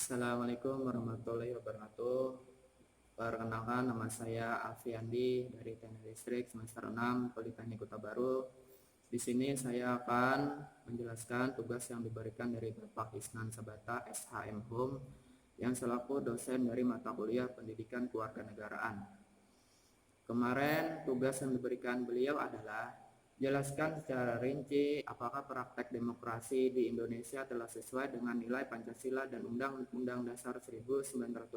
Assalamualaikum warahmatullahi wabarakatuh. Perkenalkan, nama saya Alfiandi dari Teknik Listrik semester 6 Politeknik Kota Baru. Di sini saya akan menjelaskan tugas yang diberikan dari Bapak Isnan Sabata SHM Hum yang selaku dosen dari mata kuliah Pendidikan Kewarganegaraan. Kemarin tugas yang diberikan beliau adalah jelaskan secara rinci apakah praktek demokrasi di Indonesia telah sesuai dengan nilai Pancasila dan Undang-Undang Dasar 1945.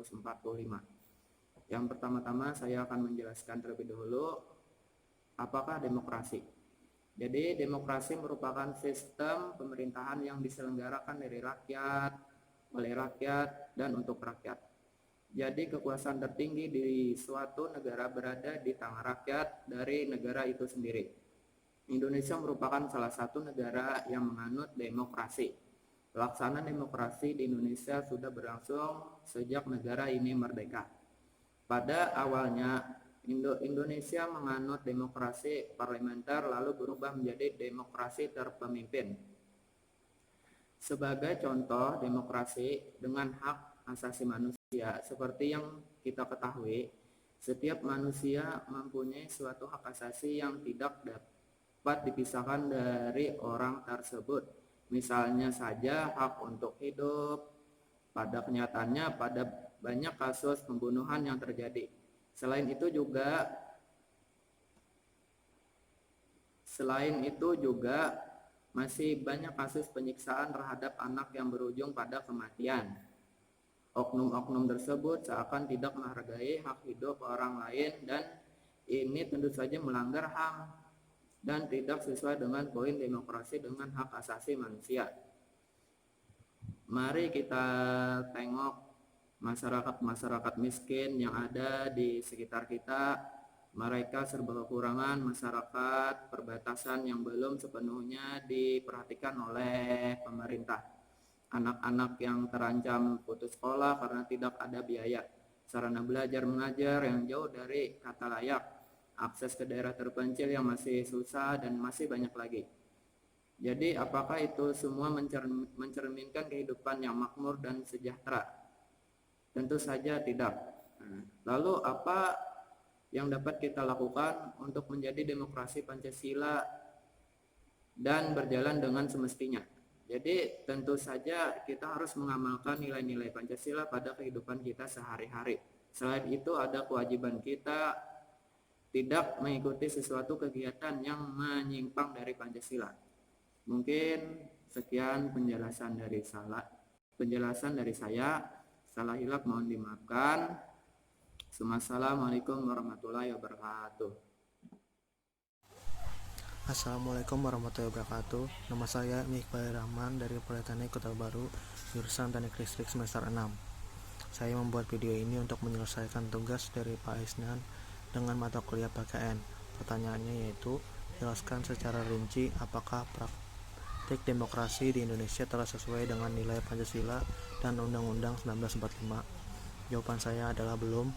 Yang pertama-tama saya akan menjelaskan terlebih dahulu apakah demokrasi. Jadi demokrasi merupakan sistem pemerintahan yang diselenggarakan dari rakyat, oleh rakyat, dan untuk rakyat. Jadi kekuasaan tertinggi di suatu negara berada di tangan rakyat dari negara itu sendiri. Indonesia merupakan salah satu negara yang menganut demokrasi. Pelaksanaan demokrasi di Indonesia sudah berlangsung sejak negara ini merdeka. Pada awalnya Indonesia menganut demokrasi parlementer lalu berubah menjadi demokrasi terpemimpin. Sebagai contoh demokrasi dengan hak asasi manusia, seperti yang kita ketahui, setiap manusia mempunyai suatu hak asasi yang tidak dapat dipisahkan dari orang tersebut. Misalnya saja hak untuk hidup. Pada kenyataannya pada banyak kasus pembunuhan yang terjadi. Selain itu juga masih banyak kasus penyiksaan terhadap anak yang berujung pada kematian. Oknum-oknum tersebut seakan tidak menghargai hak hidup orang lain dan ini tentu saja melanggar HAM dan tidak sesuai dengan poin demokrasi dengan hak asasi manusia. Mari kita tengok masyarakat miskin yang ada di sekitar kita. Mereka serba kekurangan masyarakat perbatasan yang belum sepenuhnya diperhatikan oleh pemerintah. Anak-anak yang terancam putus sekolah karena tidak ada biaya, sarana belajar mengajar yang jauh dari kata layak, akses ke daerah terpencil yang masih susah, dan masih banyak lagi. Jadi apakah itu semua mencerminkan kehidupan yang makmur dan sejahtera? Tentu saja tidak. Lalu apa yang dapat kita lakukan untuk menjadi demokrasi Pancasila dan berjalan dengan semestinya? Jadi tentu saja kita harus mengamalkan nilai-nilai Pancasila pada kehidupan kita sehari-hari. Selain itu ada kewajiban kita tidak mengikuti sesuatu kegiatan yang menyimpang dari Pancasila. Mungkin sekian penjelasan dari saya. Salah hilap mohon dimaafkan. Assalamualaikum warahmatullahi wabarakatuh. Assalamualaikum warahmatullahi wabarakatuh. Nama saya Iqbal Rahman dari Politeknik Kota Baru, jurusan Teknik Listrik semester 6. Saya membuat video ini untuk menyelesaikan tugas dari Pak Isnan dengan mata kuliah PKN. Pertanyaannya yaitu, jelaskan secara rinci apakah praktik demokrasi di Indonesia telah sesuai dengan nilai Pancasila dan Undang-Undang 1945. Jawaban saya adalah belum.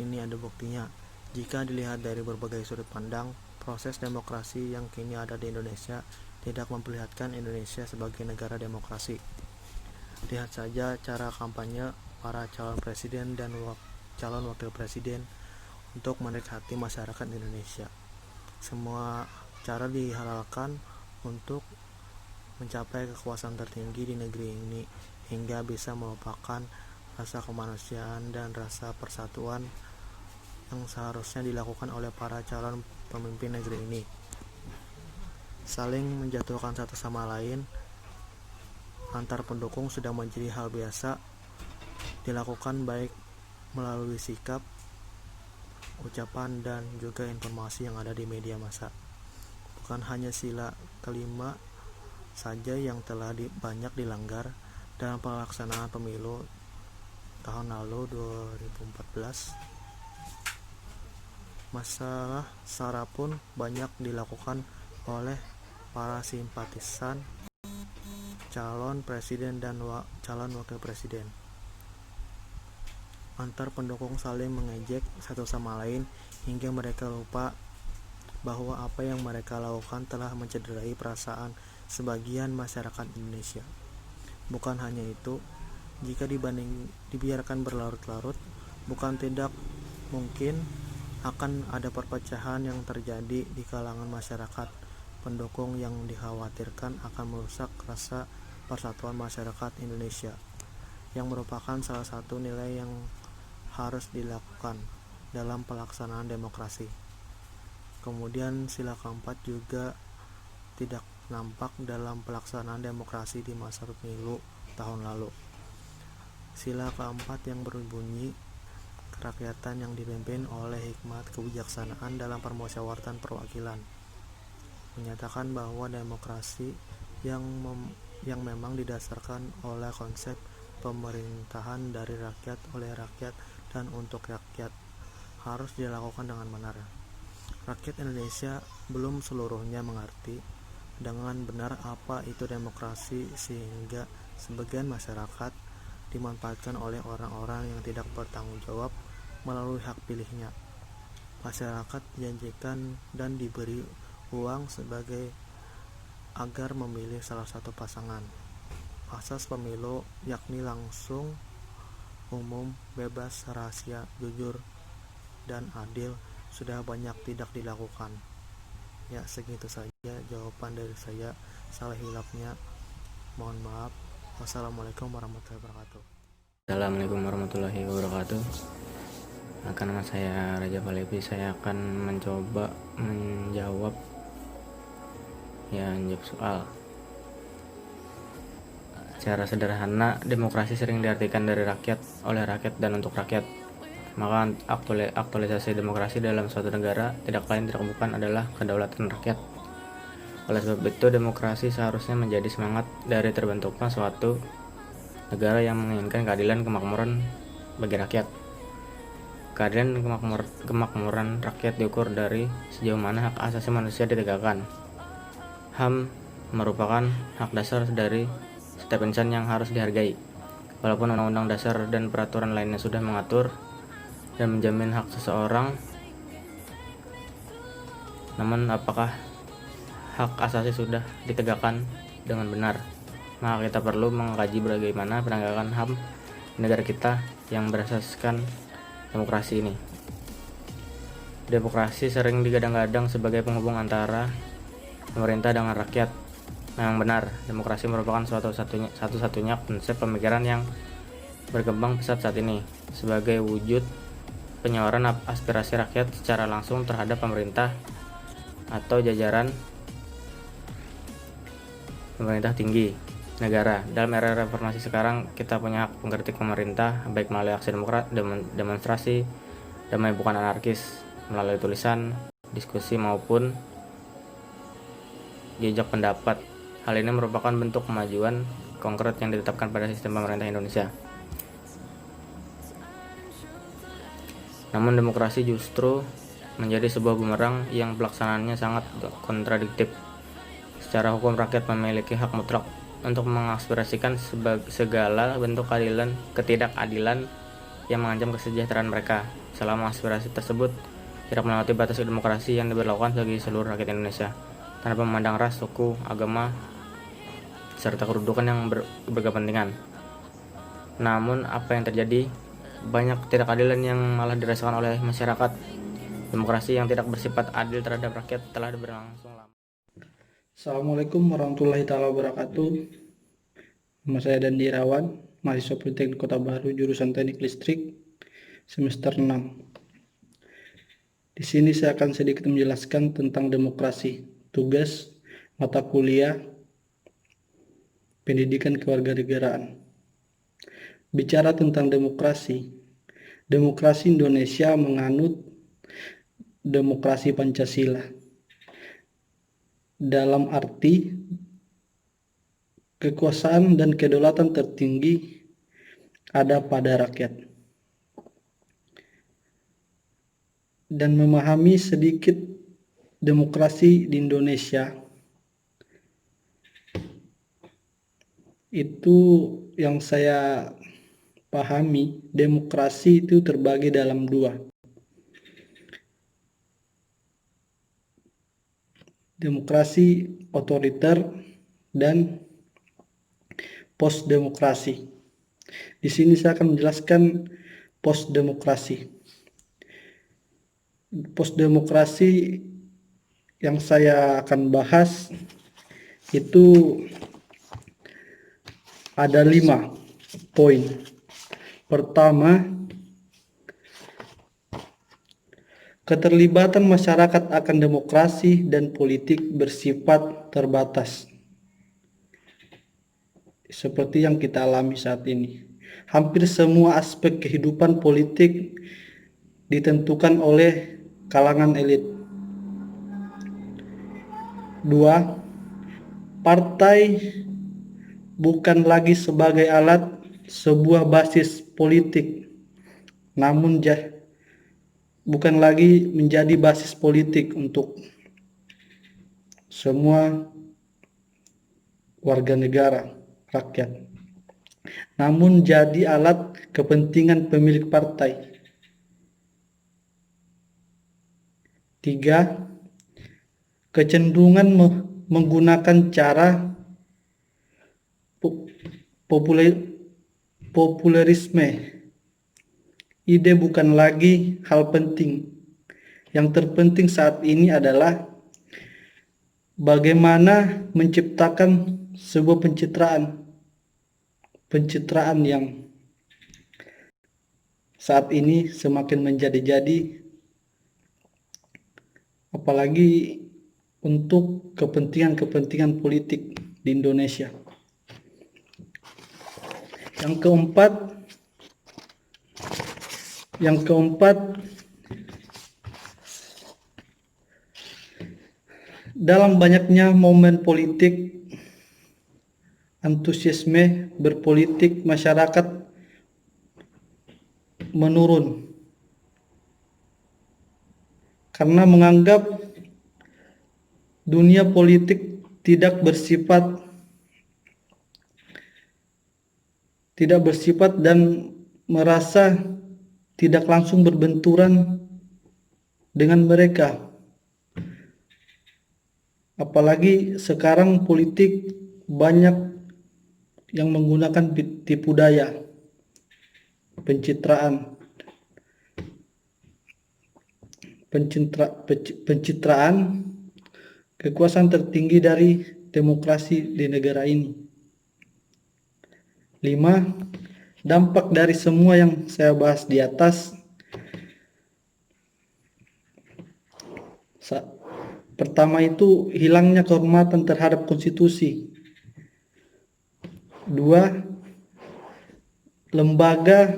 Ini ada buktinya. Jika dilihat dari berbagai sudut pandang, proses demokrasi yang kini ada di Indonesia tidak memperlihatkan Indonesia sebagai negara demokrasi. Lihat saja cara kampanye para calon presiden dan calon wakil presiden untuk menarik hati masyarakat Indonesia. Semua cara dihalalkan untuk mencapai kekuasaan tertinggi di negeri ini hingga bisa melupakan rasa kemanusiaan dan rasa persatuan yang seharusnya dilakukan oleh para calon pemimpin negeri ini. Saling menjatuhkan satu sama lain antar pendukung sudah menjadi hal biasa dilakukan baik melalui sikap, ucapan, dan juga informasi yang ada di media massa. Bukan hanya sila kelima saja yang telah banyak dilanggar dalam pelaksanaan pemilu tahun lalu 2014. Masalah SARA pun banyak dilakukan oleh para simpatisan calon presiden dan calon wakil presiden. Antar pendukung saling mengejek satu sama lain hingga mereka lupa bahwa apa yang mereka lakukan telah mencederai perasaan sebagian masyarakat Indonesia. Bukan hanya itu, Jika dibiarkan berlarut-larut, bukan tidak mungkin akan ada perpecahan yang terjadi di kalangan masyarakat pendukung yang dikhawatirkan akan merusak rasa persatuan masyarakat Indonesia, yang merupakan salah satu nilai yang harus dilakukan dalam pelaksanaan demokrasi. Kemudian sila keempat juga tidak nampak dalam pelaksanaan demokrasi di masa pemilu tahun lalu. Sila keempat yang berbunyi kerakyatan yang dipimpin oleh hikmat kebijaksanaan dalam permusyawaratan perwakilan menyatakan bahwa demokrasi yang memang didasarkan oleh konsep pemerintahan dari rakyat, oleh rakyat, dan untuk rakyat harus dilakukan dengan benar. Rakyat Indonesia belum seluruhnya mengerti dengan benar apa itu demokrasi, sehingga sebagian masyarakat dimanfaatkan oleh orang-orang yang tidak bertanggung jawab melalui hak pilihnya. Masyarakat dijanjikan dan diberi uang sebagai agar memilih salah satu pasangan. Asas pemilu yakni langsung, umum, bebas, rahasia, jujur, dan adil sudah banyak tidak dilakukan. Ya, segitu saja jawaban dari saya. Salah hilapnya mohon maaf. Wassalamualaikum warahmatullahi wabarakatuh. Assalamualaikum warahmatullahi wabarakatuh. Nama saya Raja Palevi. Saya akan mencoba menjawab soal. Secara sederhana, demokrasi sering diartikan dari rakyat, oleh rakyat, dan untuk rakyat. Maka aktualisasi demokrasi dalam suatu negara tidak lain tidak bukan adalah kedaulatan rakyat. Oleh sebab itu, demokrasi seharusnya menjadi semangat dari terbentuknya suatu negara yang menginginkan keadilan kemakmuran bagi rakyat. Keadilan dan kemakmuran rakyat diukur dari sejauh mana hak asasi manusia ditegakkan. HAM merupakan hak dasar dari setiap insan yang harus dihargai. Walaupun undang-undang dasar dan peraturan lainnya sudah mengatur dan menjamin hak seseorang, namun apakah hak asasi sudah ditegakkan dengan benar? Maka kita perlu mengkaji bagaimana penegakan HAM di negara kita yang berasaskan demokrasi ini. Demokrasi sering digadang-gadang sebagai penghubung antara pemerintah dengan rakyat. Memang benar, demokrasi merupakan satu-satunya konsep pemikiran yang berkembang pesat saat ini sebagai wujud penyaluran aspirasi rakyat secara langsung terhadap pemerintah atau jajaran pemerintah tinggi negara. Dalam era reformasi sekarang, kita punya hak mengkritik pemerintah baik melalui aksi demonstrasi damai bukan anarkis, melalui tulisan, diskusi maupun jejak pendapat. Hal ini merupakan bentuk kemajuan konkret yang ditetapkan pada sistem pemerintah Indonesia. Namun demokrasi justru menjadi sebuah bumerang yang pelaksanaannya sangat kontradiktif. Secara hukum, rakyat memiliki hak mutlak untuk mengaspirasikan segala bentuk ketidakadilan yang mengancam kesejahteraan mereka, selama aspirasi tersebut tidak melewati batas demokrasi yang diberlakukan bagi seluruh rakyat Indonesia, tanpa memandang ras, suku, agama, serta kedudukan yang berkepentingan. Namun apa yang terjadi? Banyak ketidakadilan yang malah dirasakan oleh masyarakat. Demokrasi yang tidak bersifat adil terhadap rakyat telah berlangsung lama. Assalamualaikum warahmatullahi wabarakatuh. Nama saya Dandi Irawan, mahasiswa Politeknik Kota Baru, jurusan Teknik Listrik, semester 6. Di sini saya akan sedikit menjelaskan tentang demokrasi, tugas, mata kuliah, pendidikan kewarganegaraan. Bicara tentang demokrasi Indonesia menganut demokrasi Pancasila. Dalam arti kekuasaan dan kedaulatan tertinggi ada pada rakyat. Dan memahami sedikit demokrasi di Indonesia, itu yang saya pahami, demokrasi itu terbagi dalam dua. Demokrasi otoriter dan post-demokrasi. Di sini saya akan menjelaskan postdemokrasi. Postdemokrasi yang saya akan bahas itu ada 5 poin. Pertama, keterlibatan masyarakat akan demokrasi dan politik bersifat terbatas. Seperti yang kita alami saat ini. Hampir semua aspek kehidupan politik ditentukan oleh kalangan elit. 2. Partai bukan lagi sebagai alat sebuah basis politik, namun bukan lagi menjadi basis politik untuk semua warga negara, rakyat, namun jadi alat kepentingan pemilik partai. 3. Kecenderungan menggunakan cara populerisme. Ide bukan lagi hal penting. Yang terpenting saat ini adalah bagaimana menciptakan sebuah pencitraan yang saat ini semakin menjadi-jadi, apalagi untuk kepentingan politik di Indonesia. Yang keempat, dalam banyaknya momen politik, antusiasme berpolitik masyarakat menurun karena menganggap dunia politik tidak bersifat dan merasa tidak langsung berbenturan dengan mereka. Apalagi sekarang politik banyak yang menggunakan tipu daya, pencitraan kekuasaan tertinggi dari demokrasi di negara ini. 5. Dampak dari semua yang saya bahas di atas. Pertama itu hilangnya kehormatan terhadap konstitusi. 2. Lembaga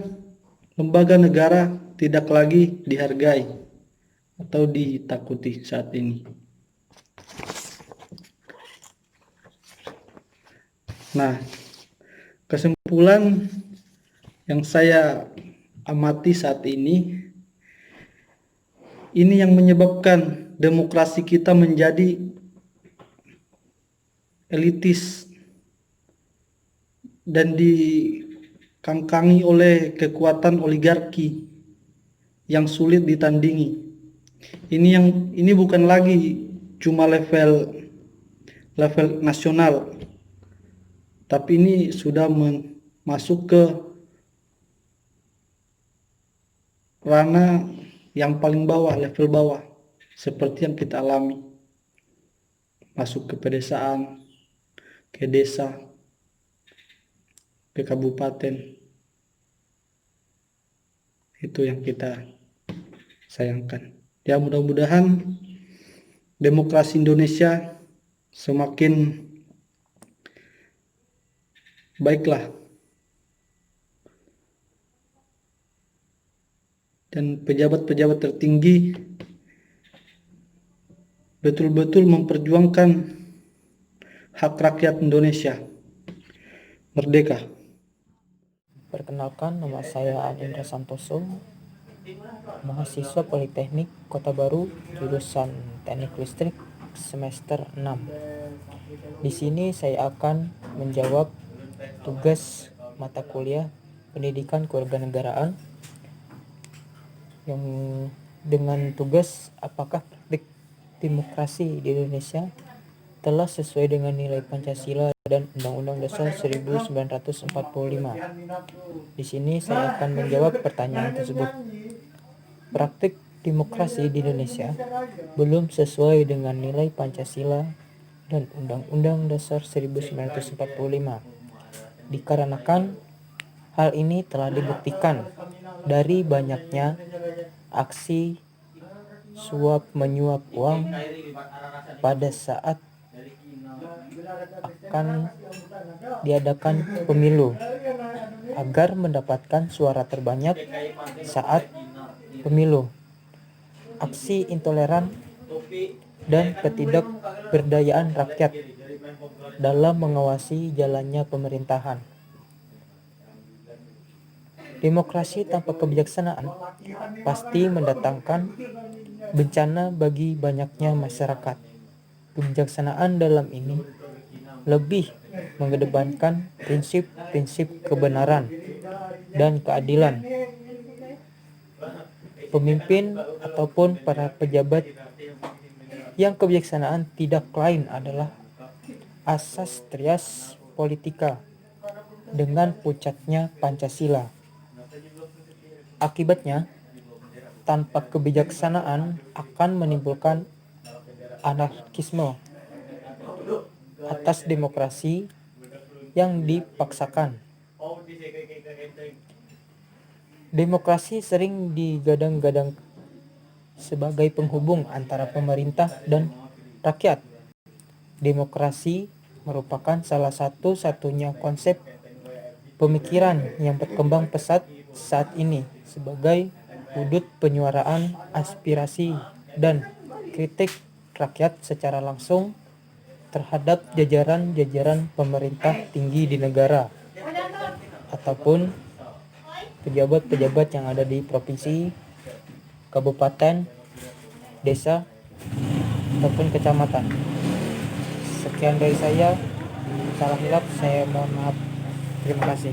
negara tidak lagi dihargai atau ditakuti saat ini. Nah, kesimpulan yang saya amati saat ini yang menyebabkan demokrasi kita menjadi elitis dan dikangkangi oleh kekuatan oligarki yang sulit ditandingi. Ini bukan lagi cuma level nasional, tapi ini sudah masuk ke ranah yang paling bawah, level bawah, seperti yang kita alami. Masuk ke pedesaan, ke desa, ke kabupaten. Itu yang kita sayangkan. Ya, mudah-mudahan demokrasi Indonesia semakin baiklah, dan pejabat-pejabat tertinggi betul-betul memperjuangkan hak rakyat Indonesia merdeka. Perkenalkan, nama saya Anindra Santoso, mahasiswa Politeknik Kota Baru, jurusan Teknik Listrik semester 6. Di sini saya akan menjawab tugas mata kuliah Pendidikan Kewarganegaraan yang dengan tugas apakah praktik demokrasi di Indonesia telah sesuai dengan nilai Pancasila dan Undang-Undang Dasar 1945. Di sini saya akan menjawab pertanyaan tersebut. Praktik demokrasi di Indonesia belum sesuai dengan nilai Pancasila dan Undang-Undang Dasar 1945. Dikarenakan hal ini telah dibuktikan dari banyaknya aksi suap menyuap uang pada saat akan diadakan pemilu agar mendapatkan suara terbanyak saat pemilu. Aksi intoleran dan ketidakberdayaan rakyat dalam mengawasi jalannya pemerintahan. Demokrasi tanpa kebijaksanaan pasti mendatangkan bencana bagi banyaknya masyarakat. Kebijaksanaan dalam ini lebih mengedepankan prinsip-prinsip kebenaran dan keadilan. Pemimpin ataupun para pejabat yang kebijaksanaan tidak lain adalah asas trias politika dengan puncaknya Pancasila. Akibatnya, tanpa kebijaksanaan akan menimbulkan anarkisme atas demokrasi yang dipaksakan. Demokrasi sering digadang-gadang sebagai penghubung antara pemerintah dan rakyat. Demokrasi merupakan salah satu-satunya konsep pemikiran yang berkembang pesat saat ini sebagai wujud penyuaraan aspirasi dan kritik rakyat secara langsung terhadap jajaran-jajaran pemerintah tinggi di negara ataupun pejabat-pejabat yang ada di provinsi, kabupaten, desa, ataupun kecamatan. Sekian dari saya. Salah hilap saya mohon maaf. Terima kasih.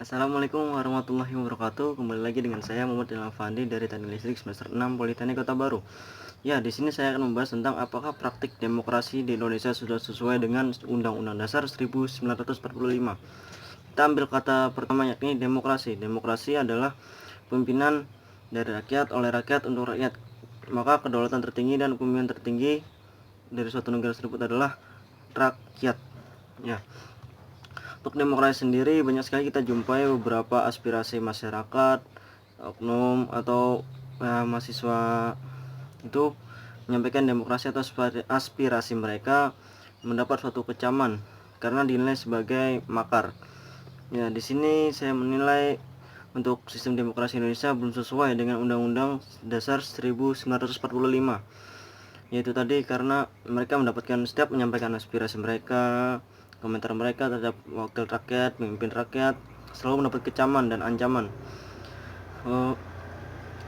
Assalamualaikum warahmatullahi wabarakatuh. Kembali lagi dengan saya Muhammad Ilham Fandi dari Teknik Listrik semester 6 Politeknik Kota Baru. Ya, di sini saya akan membahas tentang apakah praktik demokrasi di Indonesia sudah sesuai dengan Undang-Undang Dasar 1945. Kita ambil kata pertama yakni demokrasi. Demokrasi adalah pemimpinan dari rakyat oleh rakyat untuk rakyat. Maka kedaulatan tertinggi dan pemimpinan tertinggi dari suatu negara tersebut adalah rakyat. Ya. Untuk demokrasi sendiri banyak sekali kita jumpai beberapa aspirasi masyarakat, oknum atau mahasiswa itu menyampaikan demokrasi atau aspirasi mereka mendapat suatu kecaman karena dinilai sebagai makar. Ya, di sini saya menilai untuk sistem demokrasi Indonesia belum sesuai dengan Undang-Undang Dasar 1945. Yaitu tadi karena mereka mendapatkan setiap menyampaikan aspirasi mereka, komentar mereka terhadap wakil rakyat, pemimpin rakyat selalu mendapat kecaman dan ancaman.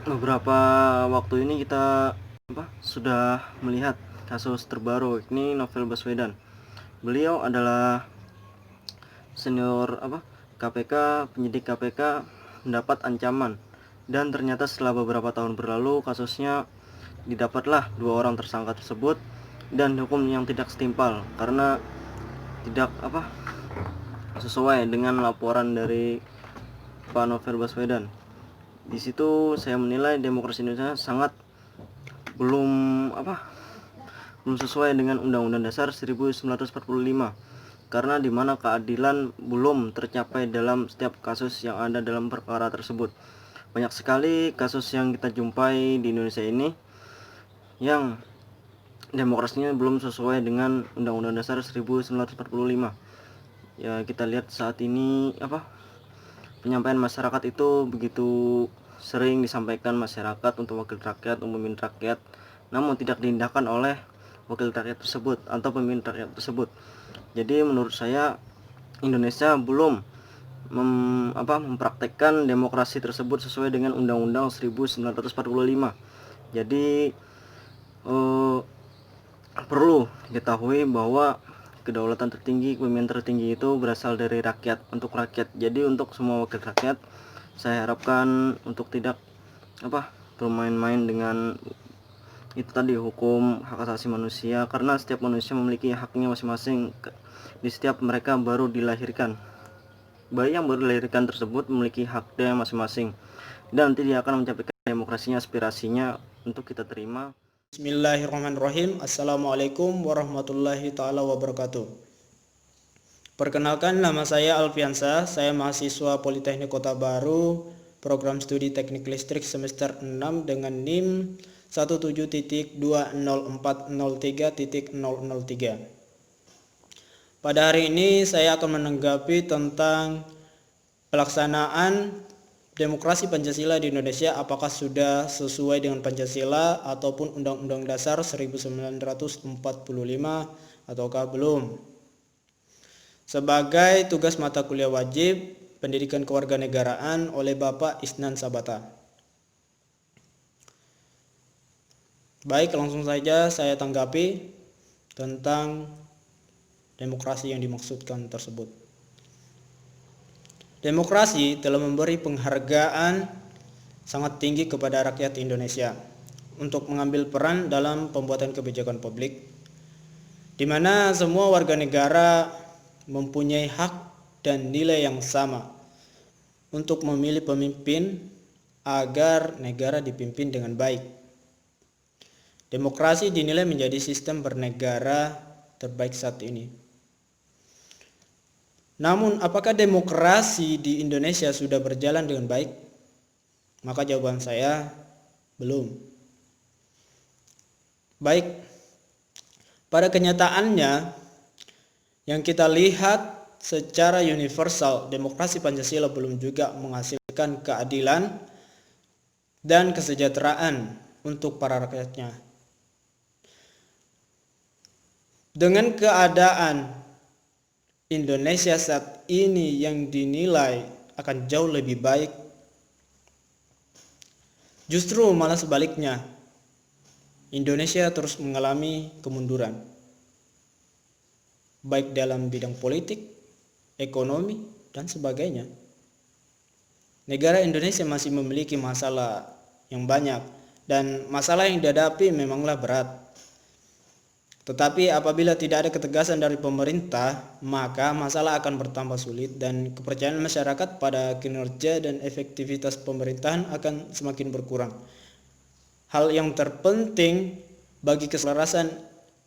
Beberapa waktu ini kita sudah melihat kasus terbaru, ini Novel Baswedan. Beliau adalah senior KPK, penyidik KPK, mendapat ancaman dan ternyata setelah beberapa tahun berlalu kasusnya didapatlah 2 orang tersangka tersebut dan hukum yang tidak setimpal karena tidak sesuai dengan laporan dari Pak Novel Baswedan. Di situ saya menilai demokrasi Indonesia sangat belum sesuai dengan Undang-Undang Dasar 1945 karena di mana keadilan belum tercapai dalam setiap kasus yang ada dalam perkara tersebut. Banyak sekali kasus yang kita jumpai di Indonesia ini yang demokrasinya belum sesuai dengan Undang-Undang Dasar 1945. Ya, kita lihat saat ini penyampaian masyarakat itu begitu sering disampaikan masyarakat untuk wakil rakyat, untuk pemimpin rakyat, namun tidak diindahkan oleh wakil rakyat tersebut atau pemimpin rakyat tersebut. Jadi menurut saya Indonesia belum mempraktekkan demokrasi tersebut sesuai dengan Undang-Undang 1945. Jadi perlu diketahui bahwa kedaulatan tertinggi, kepemimpinan tertinggi itu berasal dari rakyat, untuk rakyat. Jadi untuk semua wakil rakyat saya harapkan untuk tidak bermain-main dengan itu tadi hukum hak asasi manusia, karena setiap manusia memiliki haknya masing-masing di setiap mereka baru dilahirkan. Bayi yang baru dilahirkan tersebut memiliki haknya masing-masing dan nanti dia akan mencapai demokrasinya, aspirasinya untuk kita terima. Bismillahirrahmanirrahim. Assalamualaikum warahmatullahi taala wabarakatuh. Perkenalkan, nama saya Alfiansa. Saya mahasiswa Politeknik Kota Baru, program studi Teknik Listrik semester 6 dengan NIM 17.20403.003. Pada hari ini saya akan menanggapi tentang pelaksanaan demokrasi Pancasila di Indonesia, apakah sudah sesuai dengan Pancasila ataupun Undang-Undang Dasar 1945 ataukah belum. Sebagai tugas mata kuliah wajib Pendidikan Kewarganegaraan oleh Bapak Isnan Sabata. Baik, langsung saja saya tanggapi tentang demokrasi yang dimaksudkan tersebut. Demokrasi telah memberi penghargaan sangat tinggi kepada rakyat Indonesia untuk mengambil peran dalam pembuatan kebijakan publik, di mana semua warga negara mempunyai hak dan nilai yang sama untuk memilih pemimpin agar negara dipimpin dengan baik. Demokrasi dinilai menjadi sistem bernegara terbaik saat ini. Namun, apakah demokrasi di Indonesia sudah berjalan dengan baik? Maka jawaban saya, belum. Baik, pada kenyataannya yang kita lihat secara universal, demokrasi Pancasila belum juga menghasilkan keadilan dan kesejahteraan untuk para rakyatnya. Dengan keadaan Indonesia saat ini yang dinilai akan jauh lebih baik, justru malah sebaliknya, Indonesia terus mengalami kemunduran, baik dalam bidang politik, ekonomi, dan sebagainya. Negara Indonesia masih memiliki masalah yang banyak, dan masalah yang dihadapi memanglah berat. Tetapi apabila tidak ada ketegasan dari pemerintah, maka masalah akan bertambah sulit dan kepercayaan masyarakat pada kinerja dan efektivitas pemerintahan akan semakin berkurang. Hal yang terpenting bagi keselarasan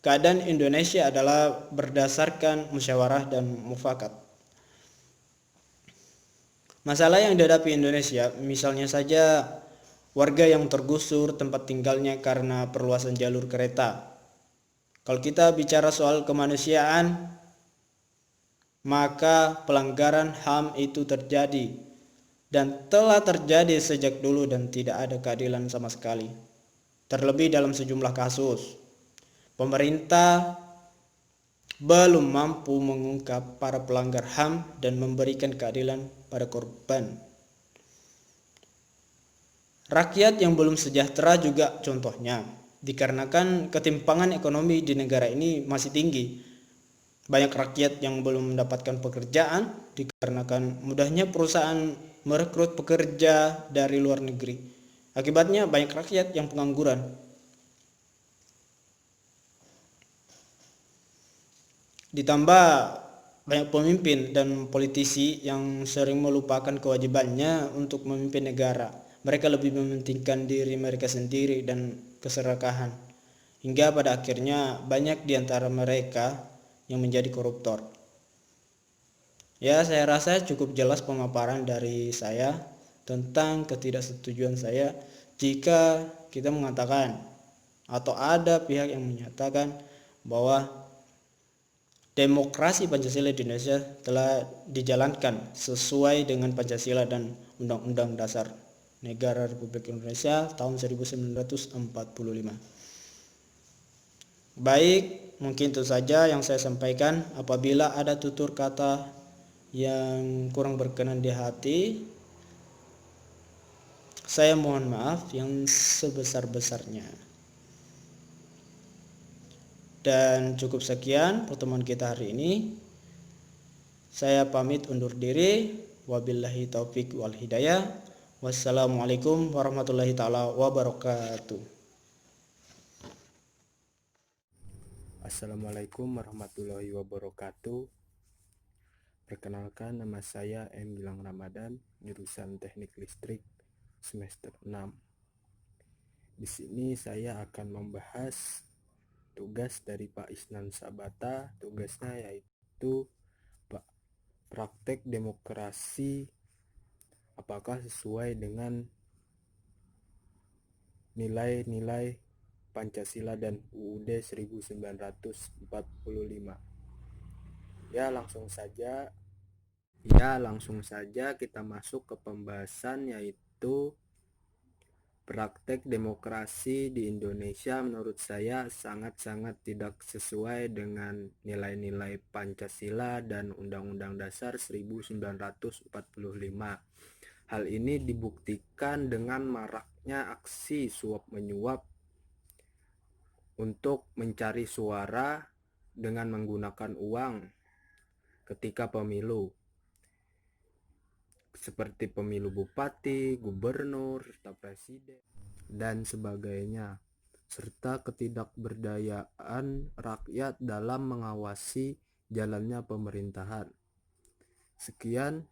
keadaan Indonesia adalah berdasarkan musyawarah dan mufakat. Masalah yang dihadapi Indonesia, misalnya saja warga yang tergusur tempat tinggalnya karena perluasan jalur kereta. Kalau kita bicara soal kemanusiaan, maka pelanggaran HAM itu terjadi dan telah terjadi sejak dulu dan tidak ada keadilan sama sekali. Terlebih dalam sejumlah kasus, pemerintah belum mampu mengungkap para pelanggar HAM dan memberikan keadilan pada korban. Rakyat yang belum sejahtera juga contohnya, dikarenakan ketimpangan ekonomi di negara ini masih tinggi. Banyak rakyat yang belum mendapatkan pekerjaan dikarenakan mudahnya perusahaan merekrut pekerja dari luar negeri. Akibatnya banyak rakyat yang pengangguran. Ditambah banyak pemimpin dan politisi yang sering melupakan kewajibannya untuk memimpin negara. Mereka lebih mementingkan diri mereka sendiri dan keserakahan, hingga pada akhirnya banyak di antara mereka yang menjadi koruptor. Ya, saya rasa cukup jelas pemaparan dari saya tentang ketidaksetujuan saya jika kita mengatakan atau ada pihak yang menyatakan bahwa demokrasi Pancasila di Indonesia telah dijalankan sesuai dengan Pancasila dan Undang-Undang Dasar Negara Republik Indonesia tahun 1945. Baik, mungkin itu saja yang saya sampaikan. Apabila ada tutur kata yang kurang berkenan di hati, saya mohon maaf yang sebesar-besarnya. Dan cukup sekian pertemuan kita hari ini. Saya pamit undur diri. Wabillahi taufik wal hidayah. Wassalamualaikum warahmatullahi taala wabarakatuh. Assalamualaikum warahmatullahi wabarakatuh. Perkenalkan, nama saya M. Gilang Ramadan, jurusan Teknik Listrik semester 6. Di sini saya akan membahas tugas dari Pak Isnan Sabata. Tugasnya yaitu praktek demokrasi apakah sesuai dengan nilai-nilai Pancasila dan UUD 1945. Ya, langsung saja kita masuk ke pembahasan, yaitu praktek demokrasi di Indonesia menurut saya sangat-sangat tidak sesuai dengan nilai-nilai Pancasila dan Undang-Undang Dasar 1945. Hal ini dibuktikan dengan maraknya aksi suap menyuap untuk mencari suara dengan menggunakan uang ketika pemilu, seperti pemilu bupati, gubernur, serta presiden, dan sebagainya, serta ketidakberdayaan rakyat dalam mengawasi jalannya pemerintahan. Sekian,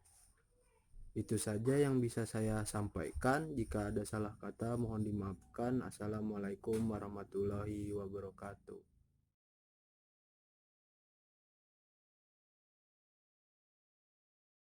itu saja yang bisa saya sampaikan. Jika ada salah kata mohon dimaafkan. Assalamualaikum warahmatullahi wabarakatuh.